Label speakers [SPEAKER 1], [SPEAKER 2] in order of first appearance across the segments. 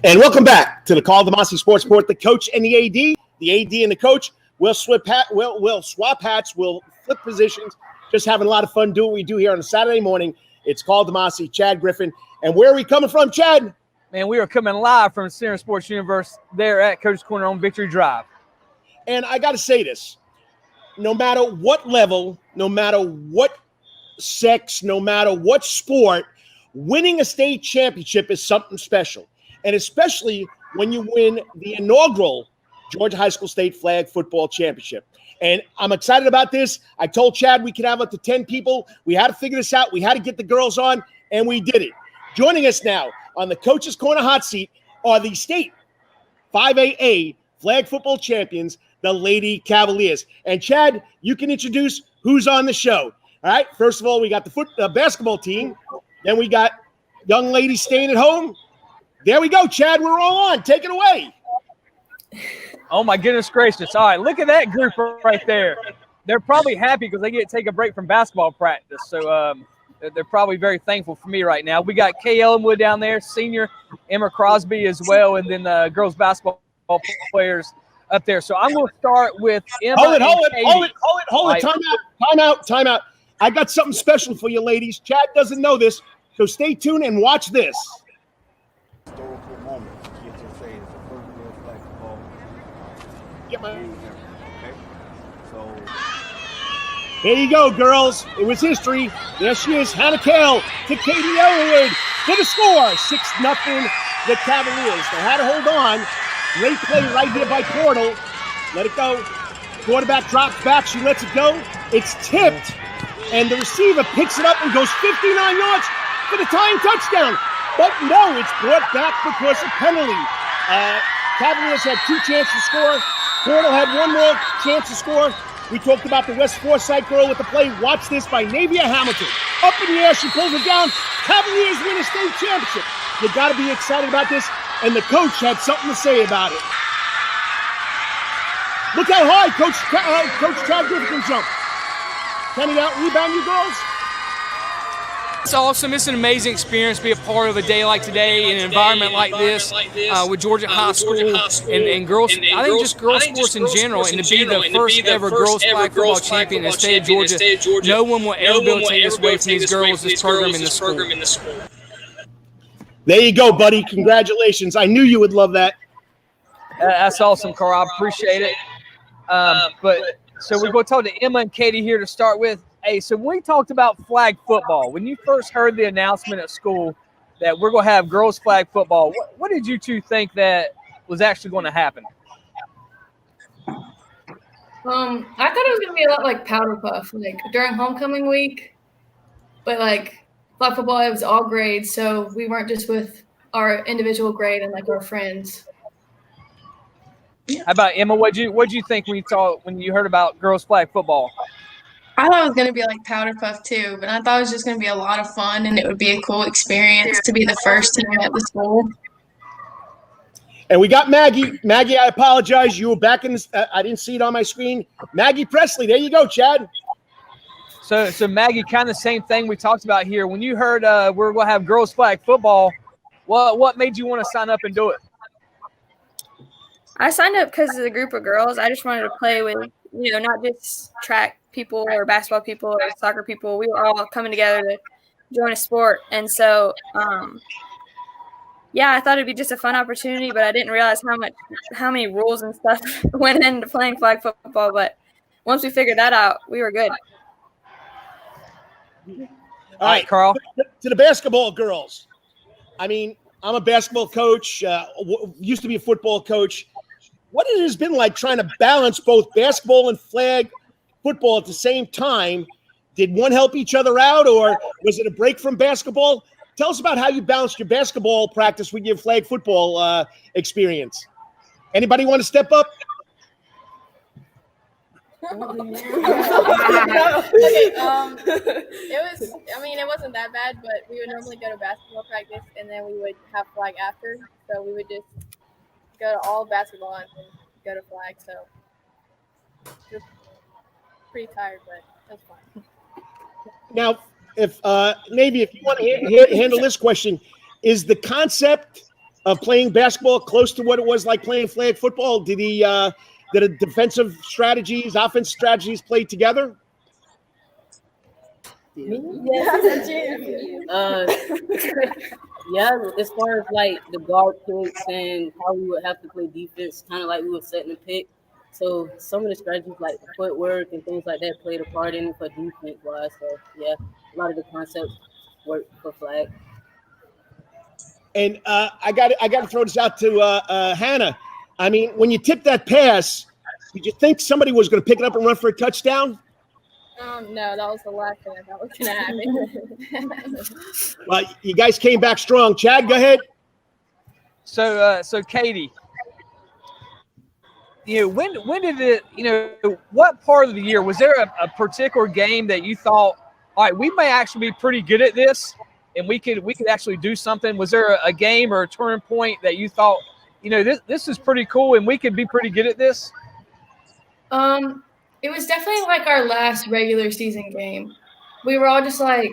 [SPEAKER 1] And welcome back to the Karl DeMasi Sports Report. The coach and the AD and the coach will swap hats, will flip positions. Just having a lot of fun doing what we do here on a Saturday morning. It's Karl DeMasi, Chad Griffin. And where are we coming from, Chad?
[SPEAKER 2] Man, we are coming live from Center Sports Universe there at Coach's Corner on Victory Drive.
[SPEAKER 1] And I got to say this. No matter what level, no matter what sex, no matter what sport, winning a state championship is something special. And especially when you win the inaugural Georgia High School State Flag Football Championship. And I'm excited about this. I told Chad we could have up to 10 people. We had to figure this out. We had to get the girls on, and we did it. Joining us now on the Coach's Corner hot seat are the state 5AA flag football champions, the Lady Cavaliers. And Chad, you can introduce who's on the show. All right, first of all, we got the basketball team. Then we got young ladies staying at home. There we go, Chad. We're all on. Take it away.
[SPEAKER 2] Oh, my goodness gracious. All right, look at that group right there. They're probably happy because they get to take a break from basketball practice. So they're probably very thankful for me right now. We got Kay Ellenwood down there, senior, Emma Crosby as well, and then girls basketball players up there. So I'm going to start with Emma.
[SPEAKER 1] Hold it. Time out. I got something special for you, ladies. Chad doesn't know this, so stay tuned and watch this.
[SPEAKER 3] Historical moment. You get to say it's the first real flag football. Okay. So
[SPEAKER 1] here you go, girls. It was history. There she is, Hannah Kale to Katie Elwood for the score. 6-0, the Cavaliers. They had to hold on. Great play right here by Portal. Let it go. Quarterback drops back. She lets it go. It's tipped, and the receiver picks it up and goes 59 yards for the tying touchdown. But no, it's brought back because of penalty. Cavaliers had 2 chances to score. Portal had 1 more chance to score. We talked about the West Forsyth girl with the play. Watch this by Navia Hamilton. Up in the air, she pulls it down. Cavaliers win a state championship. You got to be excited about this. And the coach had something to say about it. Look how high Coach Chad Griffin can jump. Can he out-rebound you girls?
[SPEAKER 4] It's awesome. It's an amazing experience to be a part of a day like today in an environment like this with Georgia High School and girls. I think just girls sports in general, and to be the first ever girls flag football champion in the state of Georgia. No one will ever be able to take this away from these girls, this program, and this school.
[SPEAKER 1] There you go, buddy. Congratulations. I knew you would love that.
[SPEAKER 2] That's awesome, Carl. I appreciate it. So we're going to talk to Emma and Katie here to start with. Hey, so when we talked about flag football, when you first heard the announcement at school that we're going to have girls flag football, what did you two think that was actually going to happen?
[SPEAKER 5] I thought it was going to be a lot like Powder Puff, like during homecoming week. But like flag football, it was all grades, so we weren't just with our individual grade and like our friends.
[SPEAKER 2] How about Emma? What'd you think when you heard about girls flag football?
[SPEAKER 6] I thought it was going to be like Powder Puff too, but I thought it was just going to be a lot of fun and it would be a cool experience to be the first team at the school.
[SPEAKER 1] And we got Maggie. Maggie, I apologize. You were back in this. I didn't see it on my screen. Maggie Presley. There you go, Chad.
[SPEAKER 2] So Maggie, kind of the same thing we talked about here. When you heard we're going to have girls flag football, what made you want to sign up and do it?
[SPEAKER 7] I signed up because of the group of girls. I just wanted to play with, not just track people or basketball people or soccer people. We were all coming together to join a sport. And so, I thought it'd be just a fun opportunity, but I didn't realize how many rules and stuff went into playing flag football. But once we figured that out, we were good.
[SPEAKER 1] All right,
[SPEAKER 2] Carl.
[SPEAKER 1] To the basketball girls. I mean, I'm a basketball coach, used to be a football coach. What it has been like trying to balance both basketball and flag football at the same time. Did one help each other out, or was it a break from basketball? Tell us about how you balanced your basketball practice with your flag football experience. Anybody want to step up?
[SPEAKER 8] It wasn't that bad, but we would normally go to basketball practice and then we would have flag after. So we would just go to all basketball and then go to flag. So just pretty tired, but that's fine.
[SPEAKER 1] Now, if you want to handle this question, is the concept of playing basketball close to what it was like playing flag football? Did the defensive strategies, offensive strategies play together?
[SPEAKER 9] Yeah, as far as like the guard picks and how we would have to play defense, kind of like we were setting the pick. So some of the strategies like the footwork and things like that played a part in it for defense wise. So yeah, a lot of the concepts work for flag.
[SPEAKER 1] And I got to throw this out to Hannah. I mean, when you tipped that pass, did you think somebody was going to pick it up and run for a touchdown?
[SPEAKER 8] No, that was the last thing I thought was going to happen.
[SPEAKER 1] Well, you guys came back strong. Chad, go ahead.
[SPEAKER 2] So Katie, when did it? What part of the year was there a particular game that you thought, all right, we may actually be pretty good at this, and we could actually do something? Was there a game or a turning point that you thought, this is pretty cool, and we could be pretty good at this?
[SPEAKER 5] It was definitely like our last regular season game. We were all just like,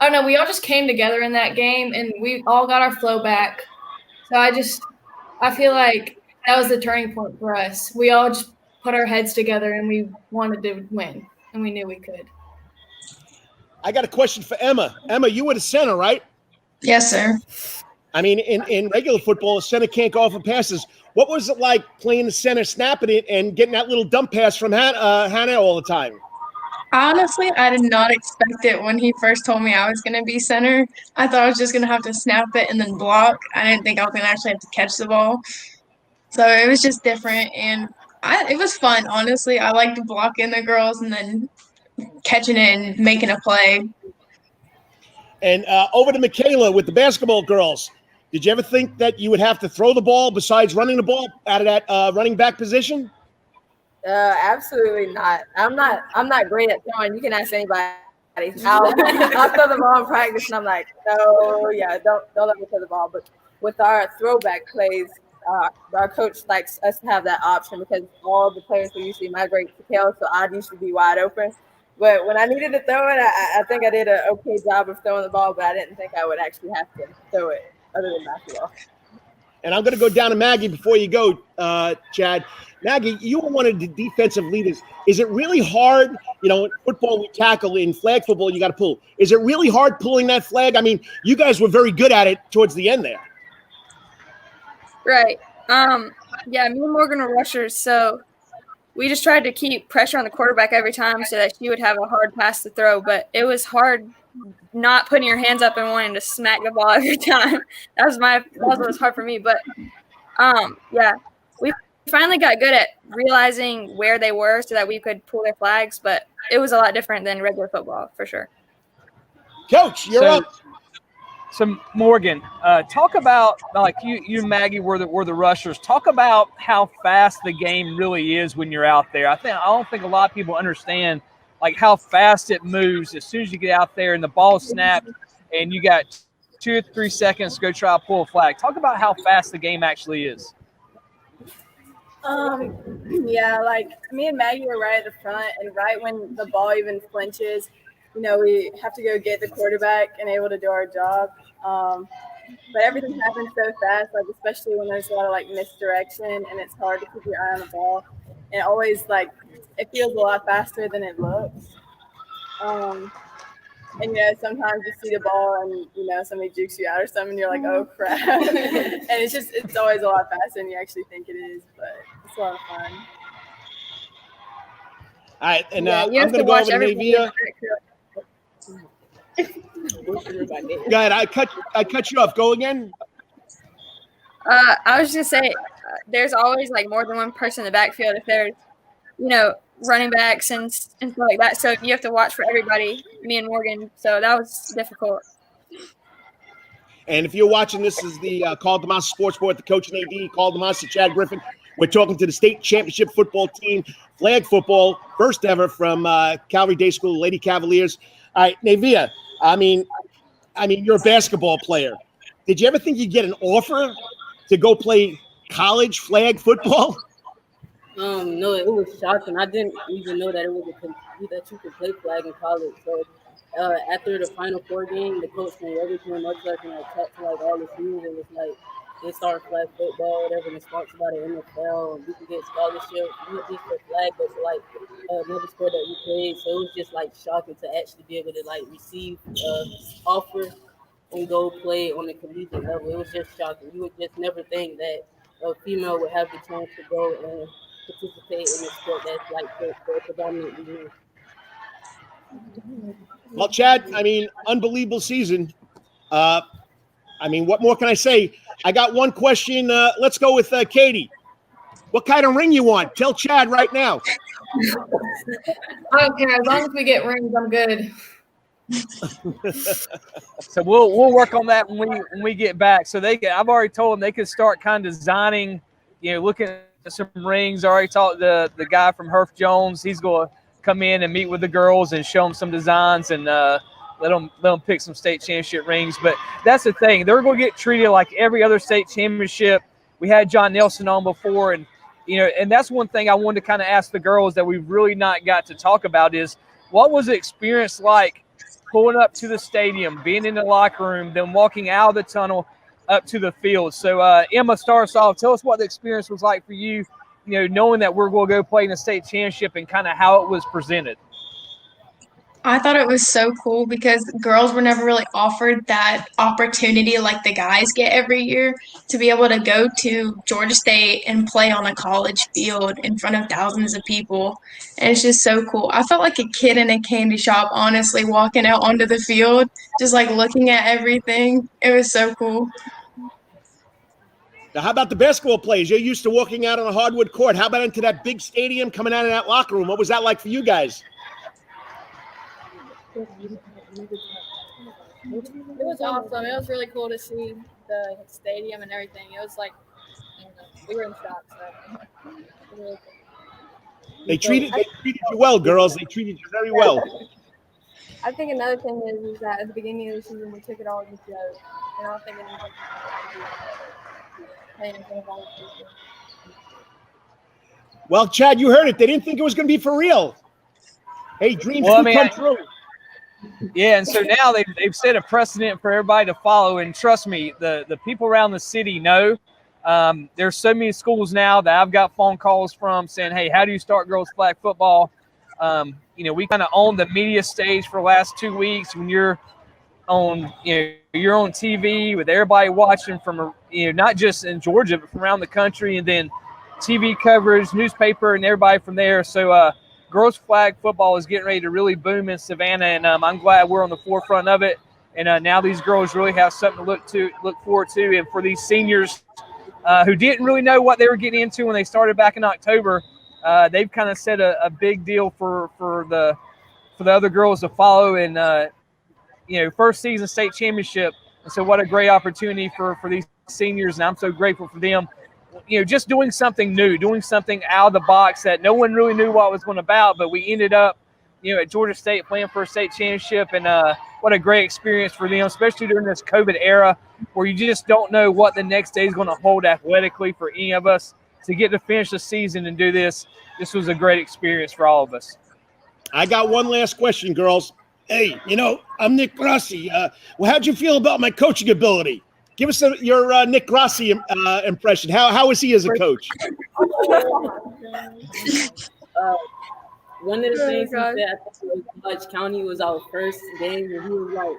[SPEAKER 5] I don't know, we all just came together in that game and we all got our flow back. So I feel like that was the turning point for us. We all just put our heads together and we wanted to win, and we knew we could.
[SPEAKER 1] I got a question for Emma. Emma, you were the center, right?
[SPEAKER 6] Yes, sir.
[SPEAKER 1] I mean, in regular football, a center can't go off of passes. What was it like playing the center, snapping it, and getting that little dump pass from Hannah all the time?
[SPEAKER 6] Honestly, I did not expect it when he first told me I was going to be center. I thought I was just going to have to snap it and then block. I didn't think I was going to actually have to catch the ball. So it was just different, and it was fun, honestly. I liked blocking the girls and then catching it and making a play.
[SPEAKER 1] And over to Michaela with the basketball girls. Did you ever think that you would have to throw the ball besides running the ball out of that running back position?
[SPEAKER 7] Absolutely not. I'm not great at throwing. You can ask anybody. I'll throw the ball in practice, and I'm like, no, yeah, don't let me throw the ball. But with our throwback plays, our coach likes us to have that option because all the players will usually migrate to tail, so I'd usually be wide open. But when I needed to throw it, I think I did an okay job of throwing the ball, but I didn't think I would actually have to throw it other than basketball.
[SPEAKER 1] And I'm going to go down to Maggie before you go, Chad. Maggie, you were one of the defensive leaders. Is it really hard? In football we tackle, in flag football you got to pull. Is it really hard pulling that flag? I mean, you guys were very good at it towards the end there.
[SPEAKER 7] Right. Yeah, me and Morgan were rushers, so we just tried to keep pressure on the quarterback every time so that she would have a hard pass to throw. But it was hard not putting your hands up and wanting to smack the ball every time. That was what was hard for me. But yeah, we finally got good at realizing where they were so that we could pull their flags. But it was a lot different than regular football for sure.
[SPEAKER 1] Coach, you're up.
[SPEAKER 2] So Morgan, talk about, like you and Maggie were the rushers. Talk about how fast the game really is when you're out there. I don't think a lot of people understand like how fast it moves as soon as you get out there and the ball snapped and you got 2 or 3 seconds to go try to pull a flag. Talk about how fast the game actually is.
[SPEAKER 8] Yeah, like me and Maggie were right at the front, and right when the ball even flinches, we have to go get the quarterback and able to do our job. But everything happens so fast, like especially when there's a lot of like misdirection and it's hard to keep your eye on the ball. And always it feels a lot faster than it looks. And sometimes you see the ball and somebody jukes you out or something, and you're like, oh crap. And it's always a lot faster than you actually think it is, but it's a lot of fun.
[SPEAKER 1] All right, and I'm going to go over to Navia. Go ahead. I cut you off. Go again.
[SPEAKER 7] I was just gonna say, there's always like more than one person in the backfield if there's, running backs and stuff like that. So you have to watch for everybody. Me and Morgan. So that was difficult.
[SPEAKER 1] And if you're watching, this is the Karl DeMasi Sports Board, the coach and AD, Karl DeMasi, Chad Griffin. We're talking to the state championship football team, flag football, first ever from Calvary Day School, Lady Cavaliers. All right, Navia. I mean, you're a basketball player. Did you ever think you'd get an offer to go play college flag football?
[SPEAKER 9] No, it was shocking. I didn't even know that that you could play flag in college. So after the Final Four game, the coach from Wetherington came up to us and like talked to like all the seniors and was like, they start flag football, whatever, and it's sponsored by the NFL, and we can get scholarships, not just for flag, but for like another sport that we played. So it was just like shocking to actually be able to like receive offer and go play on the collegiate level. It was just shocking. You would just never think that a female would have the chance to go and participate in a sport that's like so predominantly women.
[SPEAKER 1] Well, Chad, I mean, unbelievable season. I mean, what more can I say? I got one question. Let's go with Katie. What kind of ring you want? Tell Chad right now.
[SPEAKER 5] I don't care. As long as we get rings, I'm good.
[SPEAKER 2] So we'll work on that when we get back. So I've already told them they could start kind of designing, looking at some rings. I already talked to the guy from Herff Jones. He's going to come in and meet with the girls and show them some designs and let them pick some state championship rings. But that's the thing. They're going to get treated like every other state championship. We had John Nelson on before, and and that's one thing I wanted to kind of ask the girls that we've really not got to talk about is what was the experience like pulling up to the stadium, being in the locker room, then walking out of the tunnel up to the field. So Emma, start us off. Tell us what the experience was like for you, knowing that we're going to go play in the state championship and kind of how it was presented.
[SPEAKER 6] I thought it was so cool because girls were never really offered that opportunity like the guys get every year to be able to go to Georgia State and play on a college field in front of thousands of people. And it's just so cool. I felt like a kid in a candy shop, honestly, walking out onto the field, just like looking at everything. It was so cool.
[SPEAKER 1] Now, how about the basketball players? You're used to walking out on a hardwood court. How about into that big stadium, coming out of that locker room? What was that like for you guys?
[SPEAKER 8] It was awesome. It was really cool to see the stadium and everything. It was like, we were in shock. So really cool.
[SPEAKER 1] They treated you well, girls. They treated you very well.
[SPEAKER 8] I think another thing is that at the beginning of the season, we took it all as a joke. And I don't think anybody playing anything about it.
[SPEAKER 1] Well, Chad, you heard it. They didn't think it was going to be for real. Hey, dreams do come true.
[SPEAKER 2] Yeah, and so now they've set a precedent for everybody to follow. And trust me, the people around the city know. There's so many schools now that I've got phone calls from saying, hey, how do you start girls flag football? We kind of own the media stage for the last 2 weeks when you're on, you're on TV with everybody watching from, not just in Georgia, but from around the country, and then TV coverage, newspaper, and everybody from there. So, girls flag football is getting ready to really boom in Savannah, and I'm glad we're on the forefront of it. And now these girls really have something to look forward to. And for these seniors who didn't really know what they were getting into when they started back in October, they've kind of set a big deal for the other girls to follow. And first season state championship, and so what a great opportunity for these seniors, and I'm so grateful for them. Just doing something new, doing something out of the box that no one really knew what it was going about, but we ended up, at Georgia State playing for a state championship, and what a great experience for them, especially during this COVID era where you just don't know what the next day is going to hold athletically for any of us. To get to finish the season and do this was a great experience for all of us.
[SPEAKER 1] I got one last question, girls. Hey, I'm Nick Grassi. How'd you feel about my coaching ability? Give us your Nick Grassi impression. How is he as a coach?
[SPEAKER 9] One of the things he said, I think Lodge County was our first game, and he was like,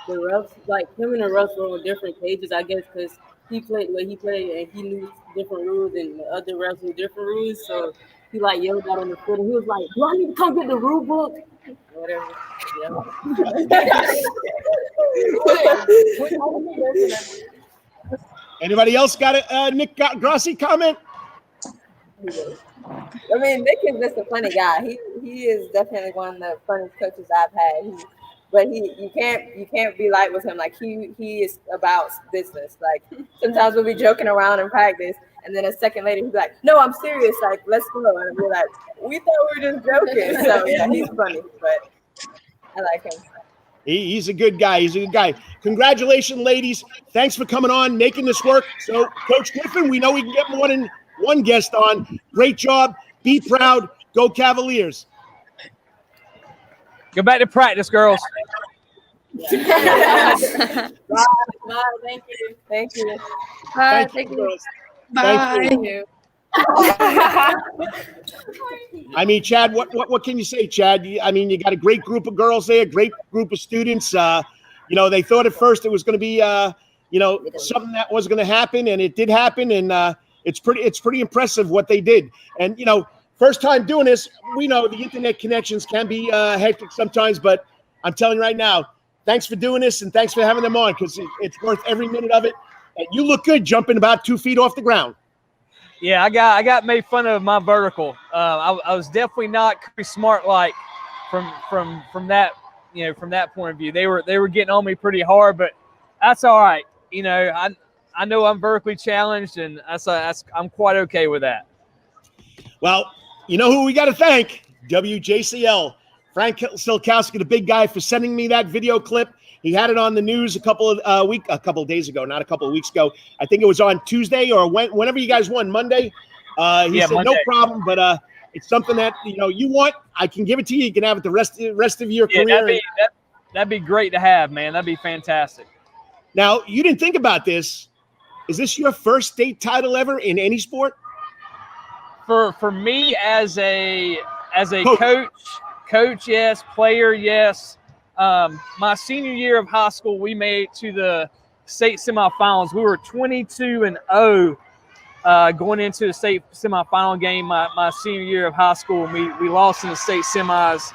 [SPEAKER 9] the refs, like him and the refs were on different pages, I guess, because he played what he played, and he knew different rules, and the other refs knew different rules. So he like yelled out on the field, and he was like, "Do I need to come get the rule book?" Whatever. Yeah.
[SPEAKER 1] Anybody else got a Nick Grassi comment?
[SPEAKER 7] I mean, Nick is just a funny guy. He is definitely one of the funniest coaches I've had. But you can't be light with him. Like he is about business. Like sometimes we'll be joking around in practice, and then a second later he's like, "No, I'm serious. Like let's go." And we're like, "We thought we were just joking." So yeah, he's funny, but I like him.
[SPEAKER 1] He's a good guy. He's a good guy. Congratulations, ladies. Thanks for coming on, making this work. So, Coach Griffin, we know we can get more than one guest on. Great job. Be proud. Go Cavaliers.
[SPEAKER 2] Go back to practice, girls.
[SPEAKER 7] Bye. Bye. Thank you. Thank you.
[SPEAKER 5] Bye.
[SPEAKER 1] Thank you,
[SPEAKER 5] you.
[SPEAKER 1] girls.
[SPEAKER 6] Bye.
[SPEAKER 1] Thank you. I mean, Chad, what can you say, Chad? I mean, you got a great group of girls there, great group of students. They thought at first it was going to be, something that was going to happen, and it did happen, and it's pretty impressive what they did. And first time doing this, we know the internet connections can be hectic sometimes, but I'm telling you right now, thanks for doing this, and thanks for having them on, because it's worth every minute of it. And you look good jumping about 2 feet off the ground.
[SPEAKER 2] Yeah, I got made fun of my vertical. I was definitely not very smart like from that from that point of view. They were getting on me pretty hard, but that's all right. I know I'm vertically challenged, and I'm quite okay with that. Well,
[SPEAKER 1] you know who we got to thank? WJCL. Frank Silkowski, the big guy, for sending me that video clip. He had it on the news a couple of days ago, not a couple of weeks ago. I think it was on Tuesday or whenever you guys won, Monday. He said, Monday. No problem, but it's something that you want. I can give it to you. You can have it the rest of your career.
[SPEAKER 2] That'd be great to have, man. That'd be fantastic.
[SPEAKER 1] Now, you didn't think about this. Is this your first state title ever in any sport?
[SPEAKER 2] For me as a coach, yes. Player, yes. My senior year of high school, we made it to the state semifinals. We were 22-0 going into the state semifinal game my senior year of high school. We lost in the state semis,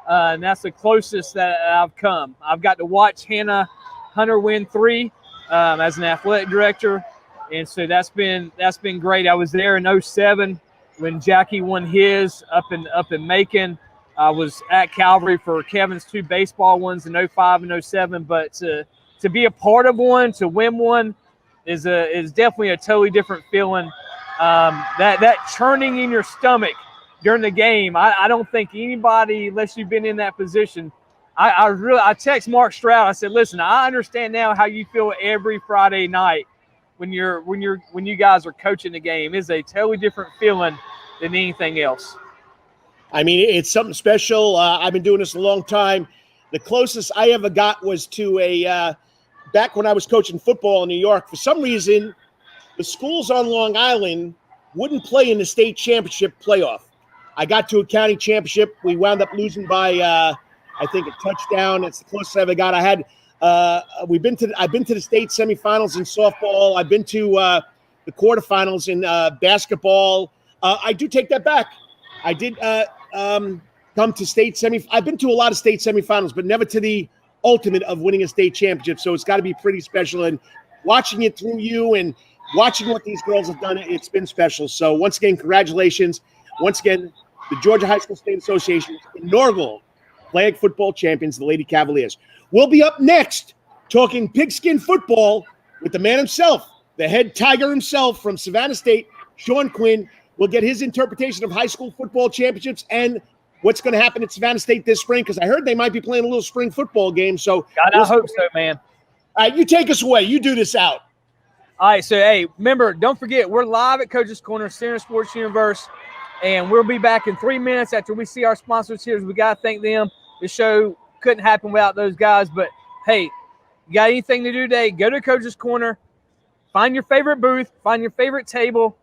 [SPEAKER 2] and that's the closest that I've come. I've got to watch Hannah Hunter win 3 as an athletic director, and so that's been great. I was there in 2007 when Jackie won his up in Macon. I was at Calvary for Kevin's 2 baseball ones in 2005 and 2007, but to be a part of one, to win one, is definitely a totally different feeling. That churning in your stomach during the game, I don't think anybody, unless you've been in that position, I text Mark Stroud. I said, listen, I understand now how you feel every Friday night when you guys are coaching the game. It's a totally different feeling than anything else.
[SPEAKER 1] I mean, it's something special. I've been doing this a long time. The closest I ever got was to back when I was coaching football in New York. For some reason, the schools on Long Island wouldn't play in the state championship playoff. I got to a county championship. We wound up losing by, I think, a touchdown. That's the closest I ever got. I've been to the state semifinals in softball. I've been to the quarterfinals in basketball. I do take that back. I did come to state I've been to a lot of state semifinals, but never to the ultimate of winning a state championship. So it's got to be pretty special. And watching it through you and watching what these girls have done, it's been special. So once again, congratulations. Once again, the Georgia High School State Association's inaugural flag football champions, the Lady Cavaliers. We'll be up next talking pigskin football with the man himself, the head Tiger himself from Savannah State, Sean Quinn. We'll get his interpretation of high school football championships and what's going to happen at Savannah State this spring, because I heard they might be playing a little spring football game. So
[SPEAKER 2] God, I hope so, man.
[SPEAKER 1] All right, you take us away. You do this out.
[SPEAKER 2] All right, so, hey, remember, don't forget, we're live at Coach's Corner, Center Sports Universe, and we'll be back in 3 minutes after we see our sponsors here. We got to thank them. The show couldn't happen without those guys, but, hey, you got anything to do today, go to Coach's Corner, find your favorite booth, find your favorite table,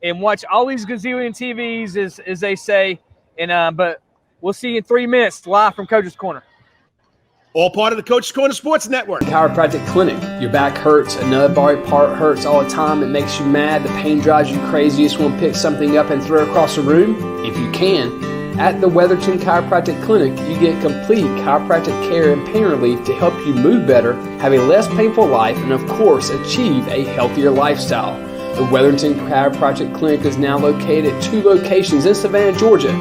[SPEAKER 2] and watch all these gazillion TVs, as they say. And but we'll see you in 3 minutes live from Coach's Corner.
[SPEAKER 1] All part of the Coach's Corner Sports Network.
[SPEAKER 10] Chiropractic Clinic. Your back hurts, another body part hurts all the time. It makes you mad. The pain drives you crazy. You just want to pick something up and throw it across the room. If you can, at the Wetherington Chiropractic Clinic, you get complete chiropractic care and pain relief to help you move better, have a less painful life, and of course, achieve a healthier lifestyle. The Wetherington Chiropractic Clinic is now located at 2 locations in Savannah, Georgia,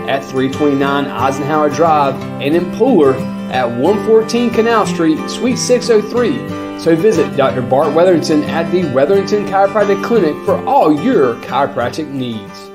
[SPEAKER 10] at 329 Eisenhower Drive and in Pooler at 114 Canal Street, Suite 603. So visit Dr. Bart Wetherington at the Wetherington Chiropractic Clinic for all your chiropractic needs.